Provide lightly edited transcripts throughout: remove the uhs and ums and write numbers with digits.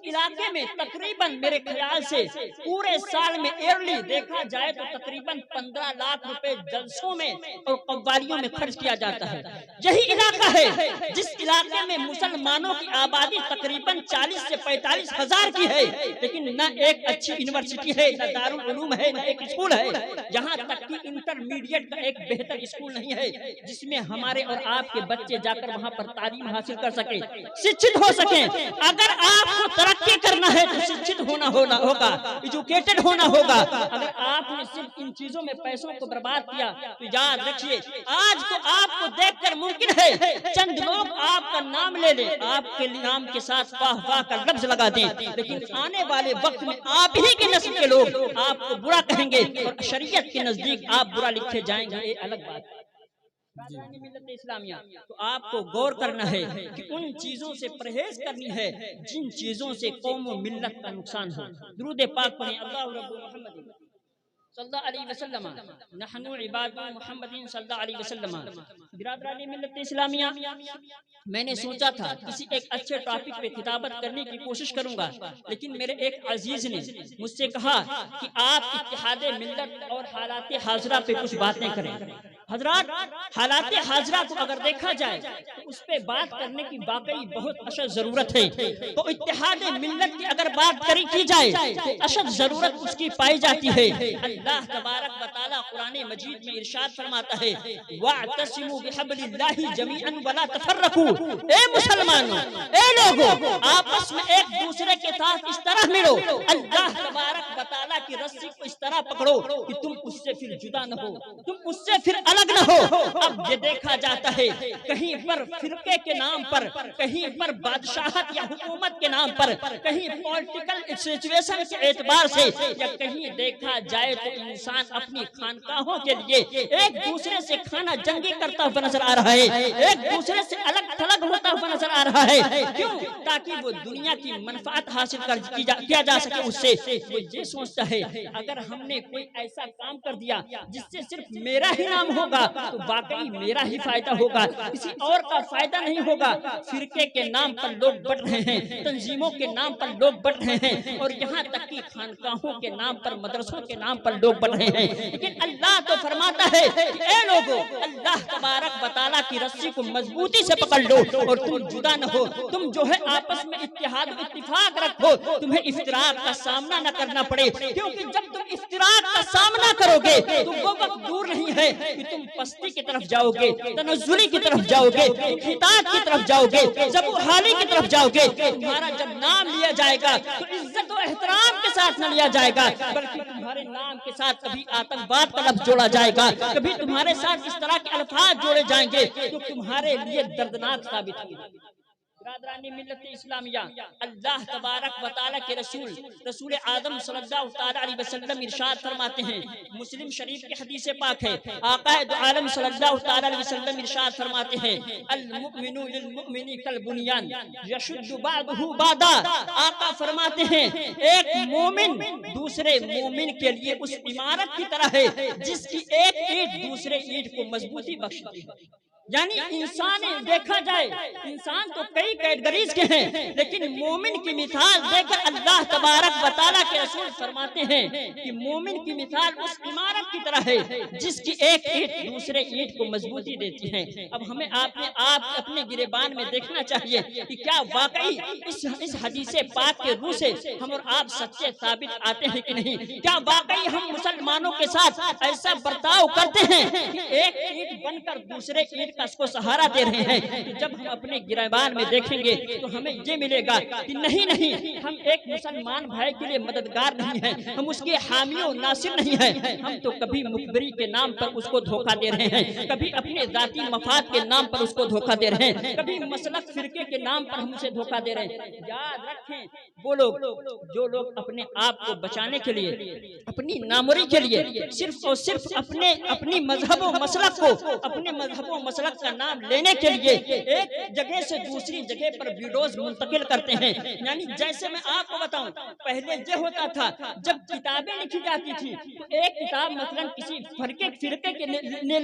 علاقے میں تقریباً میرے خیال سے پورے سال میں ایئرلی دیکھا جائے تو تقریباً 15 لاکھ روپے جلسوں میں اور قوالیوں میں خرچ کیا جاتا ہے. یہی علاقہ ہے جس علاقے میں مسلمانوں کی آبادی تقریباً 40 سے 45 ہزار کی ہے، لیکن نہ ایک اچھی یونیورسٹی ہے، نہ دارالعلوم ہے، نہ ایک اسکول ہے. یہاں تک کہ انٹرمیڈیٹ کا ایک بہتر اسکول نہیں ہے جس میں ہمارے اور آپ کے بچے جا کر وہاں پر تعلیم حاصل کر سکیں، شکشت ہو سکیں. اگر آپ کو ترقی کرنا ہے تو شکشت ہونا ہوگا، ایجوکیٹڈ ہونا ہوگا. اگر آپ نے صرف ان چیزوں میں پیسوں کو برباد کیا تو یاد رکھیے آج کو آپ کو دیکھ کر ممکن ہے چند لوگ آپ کا نام لے لیں، آپ کے نام کے ساتھ واہ واہ کا لفظ لگا دیں، لیکن آنے والے وقت میں آپ ہی کے نسل کے لوگ آپ کو برا کہیں گے اور شریعت کے نزدیک آپ برا لکھے جائیں گے. یہ الگ بات ہے. ملت اسلامیہ تو آپ کو غور کرنا ہے کہ ان چیزوں سے پرہیز کرنی ہے جن چیزوں سے قوم و ملت کا نقصان ہو. درود پاک پڑھیں. اللہ رب محمد صلی اللہ علیہ وسلم نحن عباد محمد صلی اللہ علیہ وسلم. برادران ملت اسلامیہ، میں نے سوچا تھا کسی ایک اچھے ٹاپک پہ خطابت کرنے کی کوشش کروں گا، لیکن میرے ایک عزیز نے مجھ سے کہا کہ آپ اتحاد ملت اور حالات حاضرہ پہ کچھ باتیں کریں. حضرات، حالات حاضرہ کو اگر دیکھا جائے تو اس پہ بات کرنے کی واقعی بہت اشد ضرورت ہے. تو اتحاد ملت کی اگر بات کی جائے تو اشد ضرورت اس کی پائی جاتی ہے. اللہ تبارک و تعالی قرآن مجید میں ارشاد فرماتا ہے وَاعْتَصِمُوا بِحَبْلِ اللَّهِ جَمِيعًا وَلَا تَفَرَّقُوا. اے مسلمانوں، اے لوگوں، آپس میں ایک دوسرے کے ساتھ اس طرح ملو، اللہ تبارک و تعالی کی رسی کو اس طرح پکڑو کہ تم اس سے پھر جدا نہ ہو، تم اس سے پھر الگ نہ ہو. اب یہ دیکھا جاتا ہے کہیں پر فرقے کے نام پر، کہیں پر بادشاہت یا حکومت کے نام پر، کہیں پولیٹیکل سچویشن کے اعتبار سے، یا کہیں دیکھا جائے تو انسان اپنی خانقاہوں کے لیے ایک دوسرے سے کھانا جنگی کرتا ہوا نظر آ رہا ہے، ایک دوسرے سے الگ تھلگ ہوتا ہوا نظر آ رہا ہے. کیوں؟ تاکہ وہ دنیا کی منفعت حاصل کیا جا سکے. اس سے وہ یہ سوچتا ہے اگر ہم نے کوئی ایسا کام کر دیا جس سے صرف میرا ہی نام ہوگا تو واقعی میرا ہی فائدہ ہوگا، کسی اور کا فائدہ نہیں ہوگا. فرقے کے نام پر لوگ بٹ رہے ہیں، تنظیموں کے نام پر لوگ بٹ رہے ہیں، اور یہاں تک کہ خانقاہوں کے نام پر، مدرسوں کے نام پر لوگ بٹ رہے ہیں. لیکن اللہ تو فرماتا ہے کہ اے لوگوں، اللہ تبارک و تعالیٰ کی رسی کو مضبوطی سے پکڑ لو اور تم جدا نہ ہو. تم جو ہے آپس میں اتحاد و اتفاق رکھو، تمہیں افتراق کا سامنا نہ کرنا پڑے. کیونکہ جب تم افتراق کا سامنا کرو گے تو وہ وقت دور نہیں ہے کہ تم پستی کی طرف جاؤ گے، تنزلی کی طرف جاؤ گے، انحطاط کی طرف جاؤ گے، ذبح و حالی کی طرف جاؤ گے. تمہارا جب نام لیا جائے گا تو عزت و احترام کے ساتھ نہ لیا جائے گا، بلکہ تمہارے نام کے ساتھ کبھی آتنکواد کا لفظ جوڑا جائے گا، کبھی تمہارے ساتھ اس طرح کے الفاظ جوڑے جائیں گے جو تمہارے لیے دردناک ثابت ہوگا. برادران ملت اسلامیہ، اللہ تبارک و تعالیٰ کے رسول اعظم صلی اللہ تعالیٰ علیہ وسلم ارشاد فرماتے ہیں، مسلم شریف کی حدیث پاک ہے، آقا دو عالم صلی اللہ تعالیٰ علیہ وسلم ارشاد فرماتے ہیں المؤمن للمؤمن کالبنیان یشد بعضہ بعضا. آقا فرماتے ہیں ایک مومن دوسرے مومن کے لیے اس عمارت کی طرح ہے جس کی ایک اینٹ دوسرے اینٹ کو مضبوطی بخشتی ہے. یعنی انسان دیکھا جائے انسان تو کئی کیٹگریز کے ہیں، لیکن مومن کی مثال دے کر اللہ تبارک و تعالیٰ کے رسول فرماتے ہیں کہ مومن کی مثال اس عمارت کی طرح ہے جس کی ایک اینٹ دوسرے اینٹ کو مضبوطی دیتی ہے. اب ہمیں آپ اپنے گریبان میں دیکھنا چاہیے کہ کیا واقعی اس حدیث پاک کے روح سے ہم اور آپ سچے ثابت آتے ہیں کہ نہیں؟ کیا واقعی ہم مسلمانوں کے ساتھ ایسا برتاؤ کرتے ہیں کہ ایک اینٹ بن کر دوسرے اینٹ کا اس کو سہارا دے رہے ہیں؟ کہ جب ہم اپنے گریبان میں دیکھیں گے تو ہمیں یہ ملے گا کہ نہیں، ہم ایک مسلمان بھائی کے لیے مددگار نہیں ہیں، ہم اس کے حامی و ناصر نہیں ہیں. ہم تو کبھی مخبری کے نام پر اس کو دھوکہ دے رہے ہیں، کبھی اپنے ذاتی مفاد کے نام پر اس کو دھوکہ دے رہے ہیں، کبھی مسلک فرقے کے نام پر ہم اسے دھوکہ دے رہے ہیں. یاد رکھیں وہ لوگ جو لوگ اپنے آپ کو بچانے کے لیے، اپنی ناموری کے لیے صرف اور صرف اپنی مذہب و مسلک کو، اپنے مذہب و مسلک مسلک کا نام لینے کے لیے ایک جگہ سے دوسری جگہ پر ویڈیوز منتقل کرتے ہیں. یعنی جیسے میں آپ کو بتاؤں، پہلے یہ ہوتا تھا جب کتابیں لکھی جاتی تھی تو ایک کتاب مثلا کسی فرقے کے لیے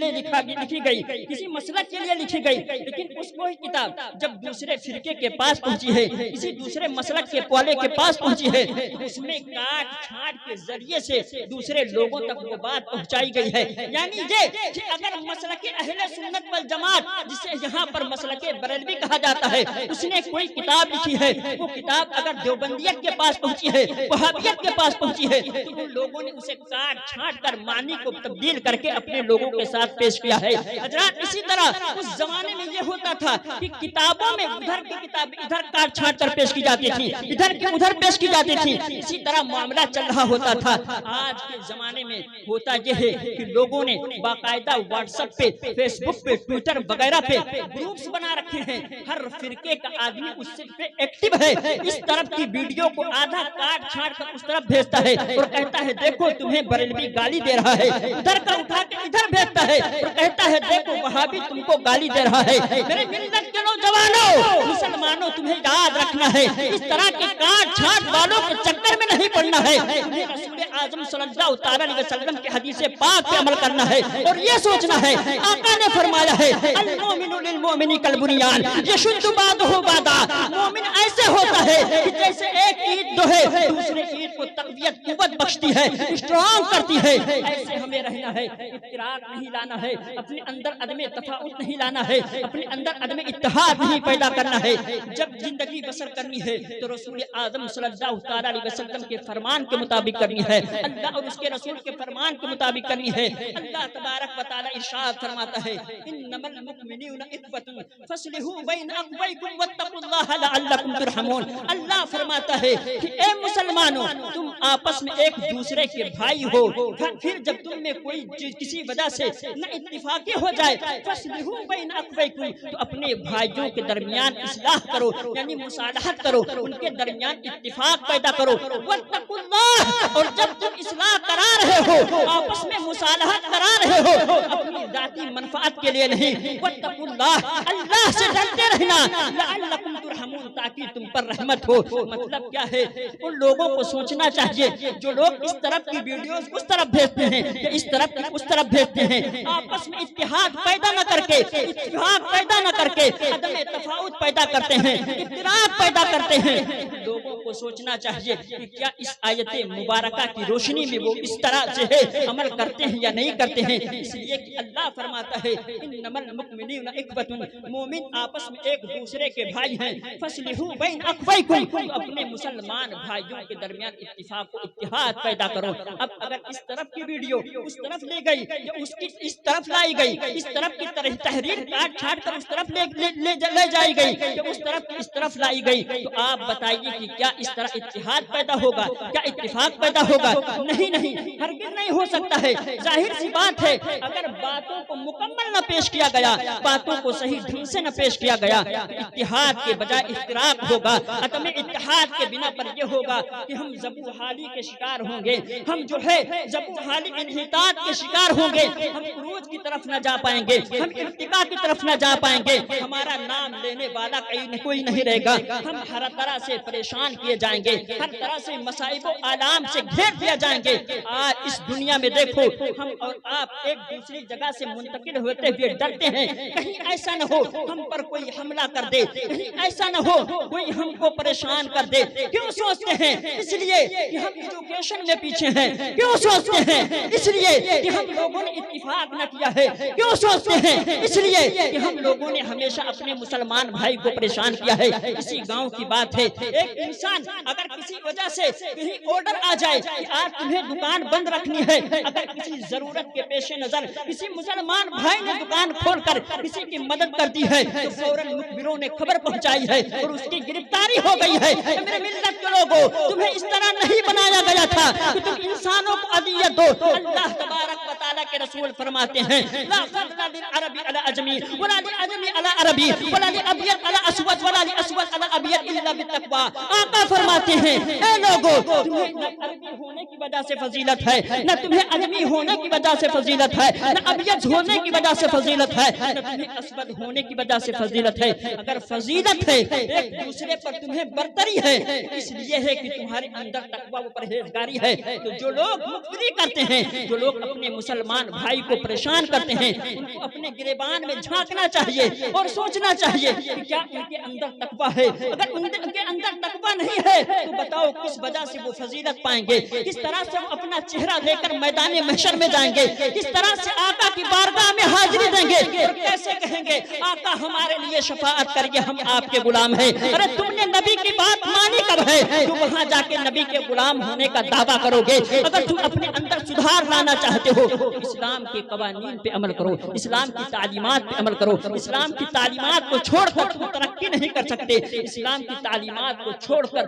لکھی گئی، کسی مسلک کے لیے لکھی گئی، لیکن اس وہی کتاب جب دوسرے فرقے کے پاس پہنچی ہے، کسی دوسرے مسلک کے والے کے پاس پہنچی ہے، اس میں کاٹ چھانٹ کے ذریعے سے دوسرے لوگوں تک وہ بات پہنچائی گئی ہے. یعنی یہ کہ اگر مسلک اہل سنت والجماعت، جسے یہاں پر مسلک بریلوی کہا جاتا ہے، اس نے کوئی کتاب لکھی ہے، وہ کتاب اگر دیوبندیت کے پاس پہنچی ہے، وہابیت کے پاس پہنچی ہے، تو ان لوگوں نے اسے کاٹ چھانٹ کر معنی کو تبدیل کر کے اپنے لوگوں کے ساتھ پیش کیا ہے. حضرات اسی طرح اس زمانے میں یہ ہوتا تھا کہ کتابوں میں ادھر کی کتاب ادھر کاٹ چھانٹ کر پیش کی جاتی تھی، ادھر کی ادھر پیش کی جاتی تھی، اسی طرح معاملہ چل رہا ہوتا تھا. آج کے زمانے میں ہوتا یہ ہے کہ لوگوں نے باقاعدہ واٹس ایپ پہ، فیس بک پہ، ٹویٹر وغیرہ پہ گروپس بنا رکھے ہیں. ہر فرقے کا آدمی اس پہ ایکٹیو ہے. اس طرف کی ویڈیو کو آدھا کاٹ چھانٹ کر اس طرف بھیجتا ہے اور کہتا ہے دیکھو تمہیں بریلوی گالی دے رہا ہے، ادھر کا اٹھا کے ادھر بھیجتا ہے اور کہتا ہے دیکھو وہابی تم کو گالی دے رہا ہے. میرے ملت کے نوجوانوں، مسلمانوں، تمہیں یاد رکھنا ہے اس طرح کے کاٹ چھانٹ والوں کے چکر میں نہیں پڑنا ہے. رسول اعظم صلی اللہ تعالی علیہ وسلم کے حدیث پاک پہ عمل کرنا ہے اور یہ سوچنا ہے آقا نے فرمایا ہے المؤمن للمؤمن کالبنیان یشد بعضہ بعضا. مومن ایسے ہوتا ہے کہ جیسے ایک اینٹ جو ہے دوسرے اینٹ کو تقویت قوت بخشتی ہے، اسٹرانگ کرتی ہے. ایسے ہمیں رہنا ہے، افتراق نہیں لانا ہے، اپنے اندر عدم تفاوت نہیں لانا ہے، اپنے اندر عدم اتحاد نہیں پیدا کرنا ہے. جب زندگی بسر کرنی ہے تو رسول اعظم صلی اللہ تعالی علیہ وسلم کے فرمان کے مطابق کرنی ہے، اللہ اور اس کے رسول کے فرمان کے مطابق کرنی ہے. اللہ تبارک و تعالی ارشاد فرماتا ہے انما المؤمنون اخوة فاصلحوا بین اخویکم واتقوا اللہ لعلکم ترحمون. اللہ فرماتا ہے کہ اے مسلمانوں، تم آپس میں ایک دوسرے کے بھائی ہو. پھر جب تم میں کوئی کسی وجہ سے نہ اتفاقی ہو جائے فاصلحوا بین اخویکم، تو اپنے بھائیوں کے درمیان اصلاح کرو، یعنی مصالحت کرو، ان کے درمیان اتفاق پیدا کرو. واتقوا اللہ، اور جب تم اصلاح کرا رہے ہو، آپس میں مصالحت کرا رہے ہو، اپنی ذاتی منفعت کے لیے نہیں. واتقوا اللہ، اللہ سے ڈرتے رہنا. لعلکم ترحمون، تاکہ تم پر رحمت ہو. مطلب کیا ہے؟ ان لوگوں کو سوچنا چاہیے جو لوگ اس طرف کی ویڈیوز اس طرف بھیجتے ہیں یا اس طرف کی اس طرف بھیجتے ہیں، آپس میں اتحاد پیدا نہ کر کے، اتفاق پیدا نہ کر کے عدم تفاوت پیدا کرتے ہیں، افتراق پیدا کرتے ہیں. لوگوں کو سوچنا چاہیے کہ کیا اس آیت مبارکہ کی روشنی میں وہ اس طرح سے ہے عمل کرتے ہیں یا نہیں کرتے ہیں. اس لیے کہ اللہ فرماتا ہے انما المؤمنون اخوة، مومن آپس میں ایک دوسرے کے بھائی ہیں. فاصلحوا بین اخویکم، اپنے مسلمان بھائیوں کے درمیان اتفاق و اتحاد پیدا کرو. اب اگر اس طرف کی ویڈیو اس طرف لے گئی یا اس کی اس طرف لائی گئی، اس طرف کی تحریر کاٹ چھاٹ کر اس طرف لے جائی گئی یا اس طرف اس طرف لائی گئی، تو آپ بتائیے کہ کیا اس طرح اتحاد پیدا ہوگا؟ کیا اتفاق پیدا ہوگا؟ نہیں نہیں، ہرگز نہیں ہو سکتا ہے. ظاہر سی بات ہے اگر باتوں کو مکمل نہ پیش کیا گیا، باتوں کو صحیح ڈھنگ سے نہ پیش کیا گیا، اتحاد کے بجائے افتراق ہوگا. عدم اتحاد کے بنا پر یہ ہوگا کہ ہم ذبح حالی کے شکار ہوں گے، ہم جو ہے ذبح حالی انحطاط کے شکار ہوں گے، ہم عروج کی طرف نہ جا پائیں گے، ہم ارتقاء کی طرف نہ جا پائیں گے، ہمارا نام لینے والا کوئی نہیں رہے گا. ہم ہر طرح سے پریشان کیے جائیں گے، ہر طرح سے مصائب و آلام سے گھیر دیا جائیں گے. آج اس دنیا میں دیکھو ہم اور آپ ایک دوسری جگہ سے منتقل ہوتے ہوئے ڈرتے ہیں کہیں ایسا نہ ہو ہم پر کوئی حملہ کر دے، کہیں ایسا نہ ہو کوئی ہم کو پریشان کر دے. کیوں سوچتے ہیں؟ اس لیے کہ ہم ایجوکیشن میں پیچھے ہیں. کیوں سوچتے ہیں؟ اس لیے کہ ہم لوگوں نے اتفاق نہ کیا ہے. کیوں سوچتے ہیں؟ اس لیے کہ ہم لوگوں نے ہمیشہ اپنے مسلمان بھائی کو پریشان کیا ہے. اسی گاؤں کی بات ہے، ایک انسان اگر کسی وجہ سے کہیں آرڈر آ جائے کہ آج تمہیں دکان بند رکھنی ہے، اگر کسی ضرورت کے پیش نظر کسی مسلمان بھائی نے دکان کھول کر کسی کی مدد کر دی ہے تو فوراً مخبروں نے خبر پہنچائی ہے اور اس کی گرفتاری ہو گئی ہے. میرے ملت کے لوگوں، تمہیں اس طرح نہیں بنایا گیا تھا کہ تم انسانوں کو اذیت دو. اللہ تبارک و تعالیٰ کے رسول فرماتے ہیں لا فضل للعربی علی عجمی ولا للعجمی علی عربی ولا للابیض علی اسود ولا للاسود علی ابیض الا بالتقوی. آقا فرماتے ہیں اے لوگوں، تمہیں نہ عربی ہونے کی وجہ سے فضیلت ہے، نہ تمہیں اجمی ہونے کی وجہ سے فضیلت ہے، نہ ابیض ہونے کی وجہ سے فضیلت ہے، نہ تمہیں اسود ہونے کی وجہ سے فضیلت ہے۔ اگر فضیلت ہے ایک دوسرے پر تمہیں برتری ہے، اس لیے ہے کہ تمہارے اندر تقوی و پرہیزگاری ہے۔ تو جو لوگ مفری کرتے ہیں، جو لوگ اپنے مسلمان بھائی کو پریشان کرتے ہیں، ان کو اپنے گریبان میں جھانکنا چاہیے اور سوچنا چاہیے کہ کیا ان کے اندر تقوی ہے۔ اگر ان کے اندر تقوی نہیں ہے تو بتاؤ کس وجہ سے وہ فضیلت پائیں گے، کس طرح سے وہ اپنا چہرہ لے کر میدان محشر میں جائیں گے، کس طرح سے آقا کی بارگاہ میں حاضری دیں گے اور کیسے کہیں گے آقا ہمارے لیے شفاعت کریے، ہم آپ کے غلام ہیں۔ ارے تم نے نبی کی بات مانی کب ہے؟ تم وہاں جا کے نبی کے غلام ہونے کا دعویٰ کرو گے۔ اگر تم اپنے اندر سدھار لانا چاہتے ہو تو اسلام کے قوانین پہ عمل کرو، اسلام کی تعلیمات پہ عمل کرو۔ اسلام کی تعلیمات کو چھوڑ کر تم ترقی نہیں کر سکتے، اسلام کی تعلیمات کو چھوڑ کر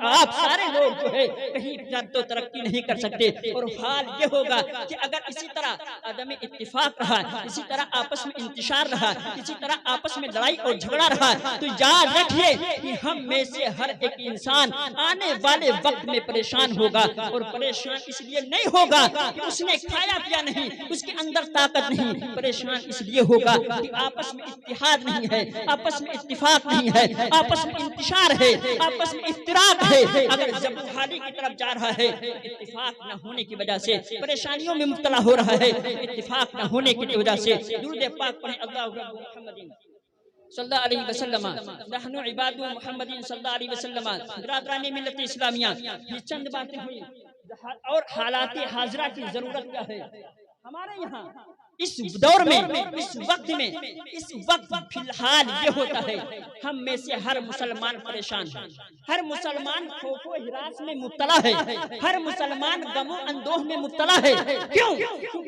آپ سارے لوگ جو ہے کہیں تو ترقی نہیں کر سکتے۔ اور حال یہ ہوگا کہ اگر اسی طرح عدم اتفاق رہا، اسی طرح آپس میں انتشار رہا، اسی طرح آپس میں لڑائی اور جھگڑا رہا تو یاد رکھیے کہ ہم میں سے ہر ایک انسان آنے والے وقت میں پریشان ہوگا، اور پریشان اس لیے نہیں ہوگا کہ اس نے کھایا پیا نہیں، اس کے اندر طاقت نہیں، پریشان اس لیے ہوگا کہ آپس میں اتحاد نہیں ہے، آپس میں اتفاق نہیں ہے، آپس میں انتشار ہے، آپس میں افتراق ہے۔ اگر جب حالی کی طرف جا رہا ہے اتفاق نہ ہونے کی وجہ سے پریشانیوں میں مبتلا ہو رہا ہے، اتفاق نہ ہونے کی وجہ سے درود پاک پڑھیں اللہ رب محمد صلی اللہ علیہ وسلم، نحن عباد محمد صلی اللہ علیہ وسلم۔ برادران ملت اسلامیہ، یہ چند باتیں ہوئی اور حالات حاضرہ کی ضرورت کیا ہے ہمارے یہاں اس دور میں، اس وقت میں، اس وقت فی الحال یہ ہوتا ہے ہم میں سے ہر مسلمان پریشان ہے، ہر مسلمان خوف و ہراس میں مبتلا ہے، ہر مسلمان غم و اندوہ میں مبتلا ہے۔ کیوں؟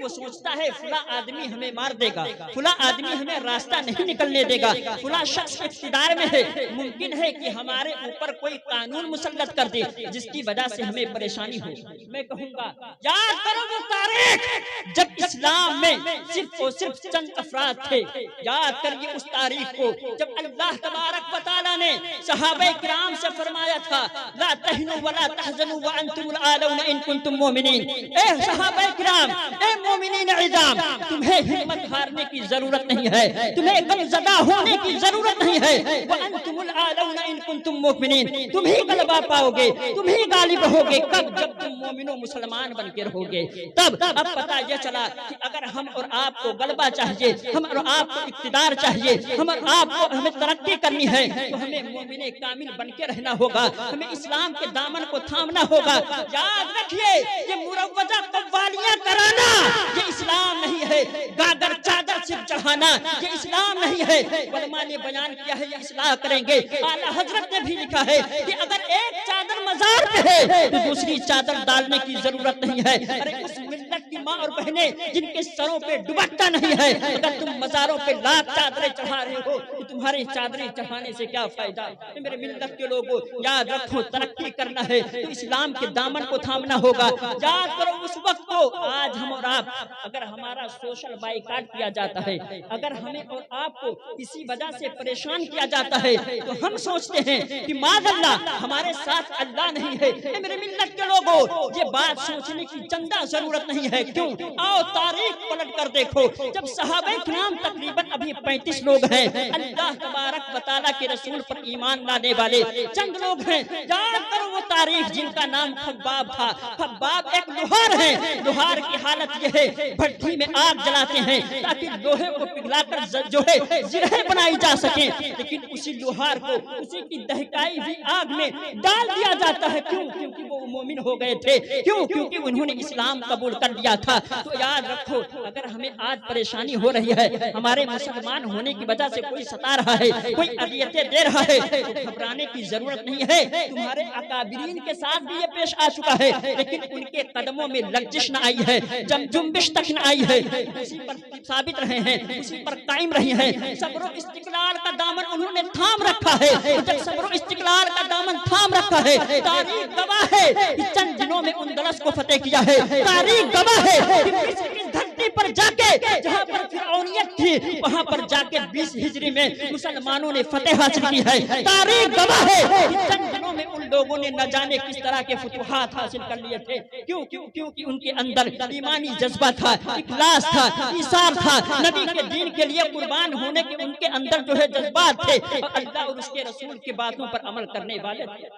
وہ سوچتا ہے فلاں آدمی ہمیں مار دے گا، فلاں آدمی ہمیں راستہ نہیں نکلنے دے گا، فلاں شخص اقتدار میں ہے، ممکن ہے کہ ہمارے اوپر کوئی قانون مسلط کر دے جس کی وجہ سے ہمیں پریشانی ہو۔ میں کہوں گا یاد کرو وہ تاریخ جب اسلام میں صرف اور صرف چند افراد تھے، یاد کریے اس تاریخ کو جب اللہ تبارک و تعالیٰ نے صحابہ کرام سے فرمایا تھا لا تہنوا ولا تحزنوا وانتم الاعلون ان کنتم مؤمنین۔ اے صحابہ کرام، اے مومنین عظام، تمہیں ہمت ہارنے کی ضرورت نہیں ہے، تمہیں غم زدہ ہونے کی ضرورت نہیں ہے، وانتم الاعلون ان کنتم مؤمنین، تم ہی غلبہ پاؤ گے، تم ہی غالب ہوگے۔ کب؟ جب تم مومن و مسلمان بن کے رہو گے تب۔ اب پتہ یہ چلا کہ اگر ہم اور آپ کو غلبہ چاہیے، ہم اور آپ کو اقتدار چاہیے، ہم اور آپ کو ہمیں ترقی کرنی ہے تو ہمیں مومن کامل بن کے رہنا ہوگا، ہمیں اسلام کے دامن کو تھامنا ہوگا۔ یاد رکھیے یہ مروجہ قوالیاں کرانا یہ اسلام نہیں ہے، گاگر چادر صرف چڑھانا یہ اسلام نہیں ہے۔ علماء نے بیان کیا ہے یہ اصلاح کریں گے، اعلیٰ حضرت نے بھی لکھا ہے کہ اگر ایک چادر مزار پہ ہے تو دوسری چادر ڈالنے کی ضرورت نہیں ہے۔ ارے اس ملت کی ماں اور بہنیں جن کے سروں پہ دوپٹہ نہیں ہے، اگر تم مزاروں پہ لاکھ چادریں چڑھا رہے ہو تو تمہاری چادریں چڑھانے سے کیا فائدہ؟ میرے ملت کے لوگوں یاد رکھو ترقی کرنا ہے تو اسلام کے دامن کو تھامنا ہوگا۔ یاد کرو اس وقت کو، آج ہم اور آپ اگر ہمارا سوشل بائیکاٹ کیا جاتا ہے، اگر ہمیں اور آپ کو کسی وجہ سے پریشان کیا جاتا ہے تو ہم سوچتے ہیں کہ معاذ اللہ ہمارے ساتھ اللہ نہیں ہے۔ میرے ملت کے لوگوں یہ بات سوچنے کی چندہ ضرورت نہیں ہے۔ کیوں؟ آؤ تاریخ پلٹ کر دیکھو، جب صحابہ کرام تقریباً ابھی 35 لوگ ہیں، اللہ تبارک و تعالیٰ کے رسول پر ایمان لانے والے چند لوگ ہیں۔ یاد کرو وہ تاریخ جن کا نام خباب تھا۔ خباب ایک لوہار ہے، لوہار کی حالت یہ ہے بھٹی میں آگ جلاتے ہیں تاکہ لوہے کو پگھلا کر جو ہے زرہیں بنائی جا سکیں، لیکن اسی لوہار کو اسی کی دہکائی ہوئی آگ میں ڈال دیا جاتا ہے۔ کیوں؟ کیونکہ وہ مومن ہو گئے تھے۔ کیوں؟ کیونکہ انہوں نے اسلام قبول کر لیا تھا۔ تو یاد رکھو اگر ہمیں آج پریشانی ہو رہی ہے، ہمارے مسلمان ہونے کی وجہ سے کوئی ستا رہا ہے، کوئی اذیتیں دے رہا ہے تو گھبرانے کی ضرورت نہیں ہے۔ تمہارے اکابرین کے ساتھ بھی یہ پیش آ چکا ہے، لیکن ان کے قدموں میں لغزش نہ آئی ہے، جنبش تک نہ آئی ہے، اسی پر ثابت رہے ہیں، اسی پر قائم رہے ہیں۔ صبر و استقلال کا دامن انہوں نے تھام رکھا ہے۔ جب صبر و استقلال کا دامن تھام رکھا ہے، تاریخ گواہ ہے کہ چند دنوں میں اندلس کو فتح کیا ہے، تاریخ گواہ ہے کہ مصر کی دھرتی پر جا کے جہاں پر فرعونیت تھی وہاں پر جا کے 20 ہجری میں مسلمانوں نے فتح حاصل کی ہے۔ تاریخ گواہ ہے کہ چند دنوں میں ان لوگوں نے نہ جانے کس طرح کے فتوحات حاصل کر لیے تھے۔ کیونکہ ان کے اندر ایمانی جذبہ تھا، اخلاص تھا، ایثار تھا، نبی کے دین کے لیے قربان ہونے کے ان کے اندر جو ہے جذبات تھے، اور اللہ اور اس کے رسول کی باتوں پر عمل کرنے والے تھے۔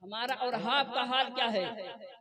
ہمارا اور آپ کا حال کیا ہے؟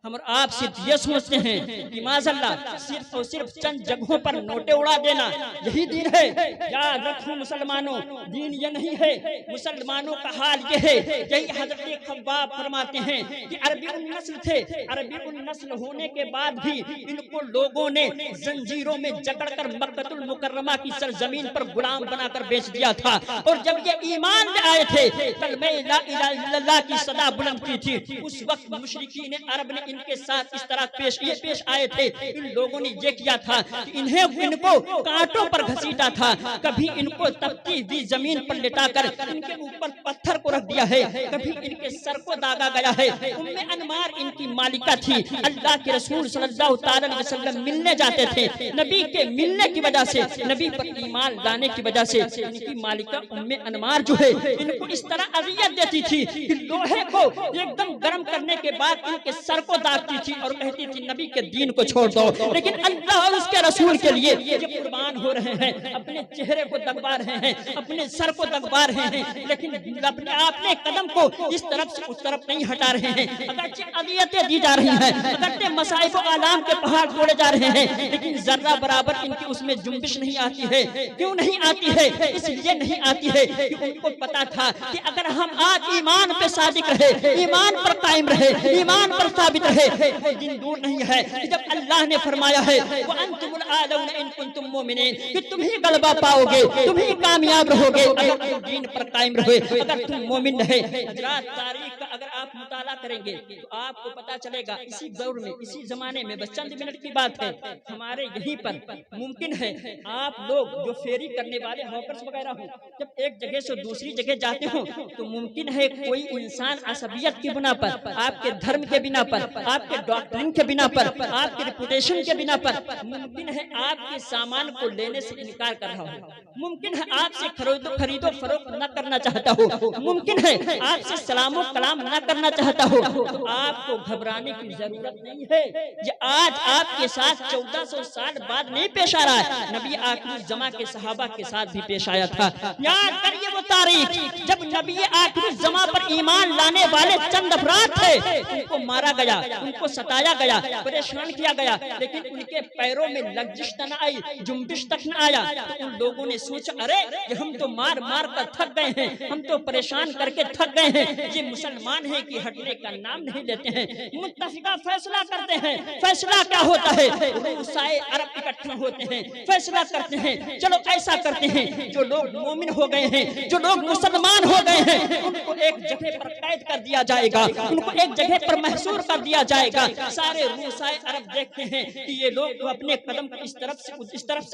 ہم اور آپ صرف یہ سمجھتے ہیں کہ معاذاللہ صرف اور صرف چند جگہوں پر نوٹیں اڑا دینا یہی دین ہے۔ یاد رکھو مسلمانوں، دین یہ نہیں ہے۔ مسلمانوں کا حال یہ ہے، یہی حضرت خباب فرماتے ہیں کہ عربی النسل تھے، عربی النسل ہونے کے بعد بھی ان کو لوگوں نے زنجیروں میں جکڑ کر مکہ المکرمہ کی سرزمین پر غلام بنا کر بیچ دیا تھا، اور جب یہ ایمان لے آئے تھے کلمہ لا الہ الا اللہ کی صدا بلند کی تھی، اس وقت مشرکین عرب نے ان کے ساتھ اس طرح پیش آئے تھے۔ ان لوگوں نے یہ کیا تھا کہ ان کو کانٹوں پر گھسیٹا تھا، کبھی ان کو تپتی ہوئی زمین پر لٹا کر ان کے اوپر پتھر کو رکھ دیا ہے، کبھی ان کے سر کو داغا گیا ہے۔ ام انمار ان کی مالکہ تھی، اللہ کے رسول صلی اللہ تعالی علیہ وسلم ملنے جاتے تھے، نبی کے ملنے کی وجہ سے، نبی پر ایمان لانے کی وجہ سے ان کی مالکہ ام انمار جو ہے ان کو اس طرح اذیت دیتی تھی کہ لوہے کو ایک دم گرم کرنے کے بعد ان کے سر کو داغتی تھی اور کہتی تھی نبی کے دین کو چھوڑ دو، لیکن اللہ اور اس کے رسول کے لیے یہ قربان ہو رہے ہیں، اپنے چہرے کو دبا رہے ہیں، اپنے سر کو دبا رہے ہیں، لیکن اپنے قدم کو اس طرف سے اس طرف نہیں ہٹا رہے ہیں۔ اگرچہ اذیتیں دی جا رہی ہیں، اگرچہ مصائب و آلام کے پہاڑ توڑے جا رہے ہیں، لیکن ذرہ برابر ان کی اس میں جنبش نہیں آتی ہے۔ کیوں نہیں آتی ہے؟ اس لیے نہیں آتی ہے کہ ان کو پتا تھا کہ اگر ہم آج ایمان پہ صادق رہے، ایمان پر قائم رہے، ایمان پر ثابت رہے، وہ دن دور نہیں ہے جب اللہ نے فرمایا ہے وَأَنْتُمُ الْأَعْلَوْنَ إِن كُنتُم مُؤْمِنِينَ کہ تم ہی غلبہ پاؤ گے، تم ہی کامیاب رہو گے اگر تم دین پر قائم رہے، اگر تم مومن رہے۔ حضرات تاریخ کا اگر آپ مطالعہ کریں گے تو آپ کو پتا چلے گا اسی دور میں، اسی زمانے میں، بس چند منٹ کی بات ہے، ہمارے یہیں پر ممکن ہے آپ لوگ جو فیری کرنے والے ہاکرز وغیرہ ہوں، جب ایک جگہ سے دوسری جگہ جاتے ہوں تو ممکن ہے کوئی انسان عصبیت کی بنا پر، آپ کے دھرم کے بنا پر، آپ کے ڈاکٹرن کے بنا پر، آپ کے ریپوٹیشن کے بنا پر ممکن ہے آپ کے سامان کو لینے سے انکار کر رہا ہو، ممکن ہے آپ سے خرید و فروخت نہ کرنا چاہتا ہو، ممکن ہے آپ سے سلام و کلام نہ کرنا چاہتا ہو، تو آپ کو گھبرانے کی ضرورت نہیں ہے۔ یہ آج آپ کے ساتھ 1400 سال بعد نہیں پیش آ رہا ہے، نبی آخری الزماں کے صحابہ کے ساتھ بھی پیش آیا تھا۔ یاد کریے وہ تاریخ جب نبی آخری الزماں پر ایمان لانے والے چند افراد تھے، ان کو مارا گیا، ان کو ستایا گیا، پریشان کیا گیا، لیکن ان کے پیروں میں لغزش نہ آئی، جنبش تک نہ آیا، تو ان لوگوں نے سوچا ارے یہ ہم تو مار مار کر تھک گئے ہیں، ہم تو پریشان کر کے تھک گئے ہیں، یہ مسلمان ہیں کہ ہٹنے کا نام نہیں لیتے ہیں۔ متفقہ فیصلہ کرتے ہیں، فیصلہ کیا ہوتا ہے؟ روسائے عرب اکٹھے ہوتے ہیں، فیصلہ کرتے ہیں چلو ایسا کرتے ہیں جو لوگ مومن ہو گئے ہیں، جو لوگ مسلمان ہو گئے ہیں، ان کو ایک جگہ پر قید کر دیا جائے گا، ان کو ایک جگہ پر محصور کر دیا جائے گا۔ سارے روسائے عرب دیکھتے ہیں کہ یہ لوگ اپنے قدم کو اس طرف سے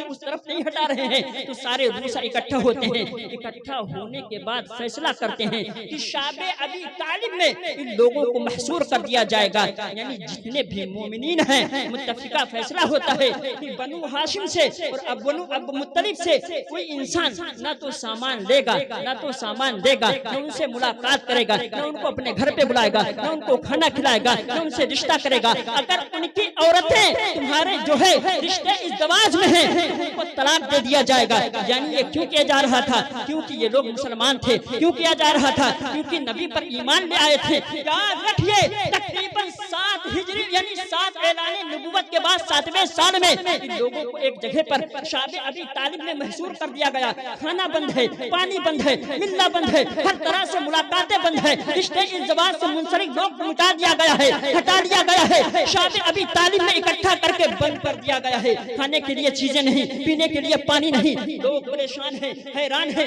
اس طرف نہیں ہٹا رہے ہیں، تو سارے روسا اکٹھا ہوتے ہیں، اکٹھا ہونے کے بعد فیصلہ کرتے ہیں کہ شعب ابی طالب میں ان لوگوں کو محصور کر دیا جائے گا، یعنی جتنے بھی مومنین ہیں متفقہ فیصلہ ہوتا ہے کہ بنو ہاشم سے اور بنو عبد مطلب سے کوئی انسان نہ تو سامان لے گا، نہ تو سامان دے گا، نہ ان سے ملاقات کرے گا، نہ ان کو اپنے گھر پہ بلائے گا، نہ ان کو کھانا کھلائے گا، نہ ان سے رشتہ کرے گا۔ اگر ان کی عورتیں تمہارے جو ہے رشتے ازدواج میں ہیں ان کو طلاق دے دیا جائے گا۔ یعنی یہ کیوں کیا جا رہا تھا؟ کیونکہ یہ لوگ مسلمان تھے۔ کیوں کیا جا رہا تھا؟ کیونکہ نبی پر ایمان لے آئے تھے۔ یاد رکھیے تقریباً 7 ہجری یعنی 7 اعلان نبوت کے بعد 7ویں سال میں ان لوگوں کو ایک جگہ پر شعب ابی طالب میں محصور کر دیا گیا۔ کھانا بند ہے، پانی بند ہے، ملنا بند ہے، ہر طرح سے ملاقاتیں بند ہے، رشتے ازدواج سے منسلک لوگ مٹا دیا گیا ہے، ہٹا دیا گیا ہے، شعب ابی طالب میں اکٹھا کر کے بند کر دیا گیا ہے۔ کھانے کے لیے چیزیں نہیں، پینے کے لیے پانی نہیں، لوگ پریشان ہیں، حیران ہیں۔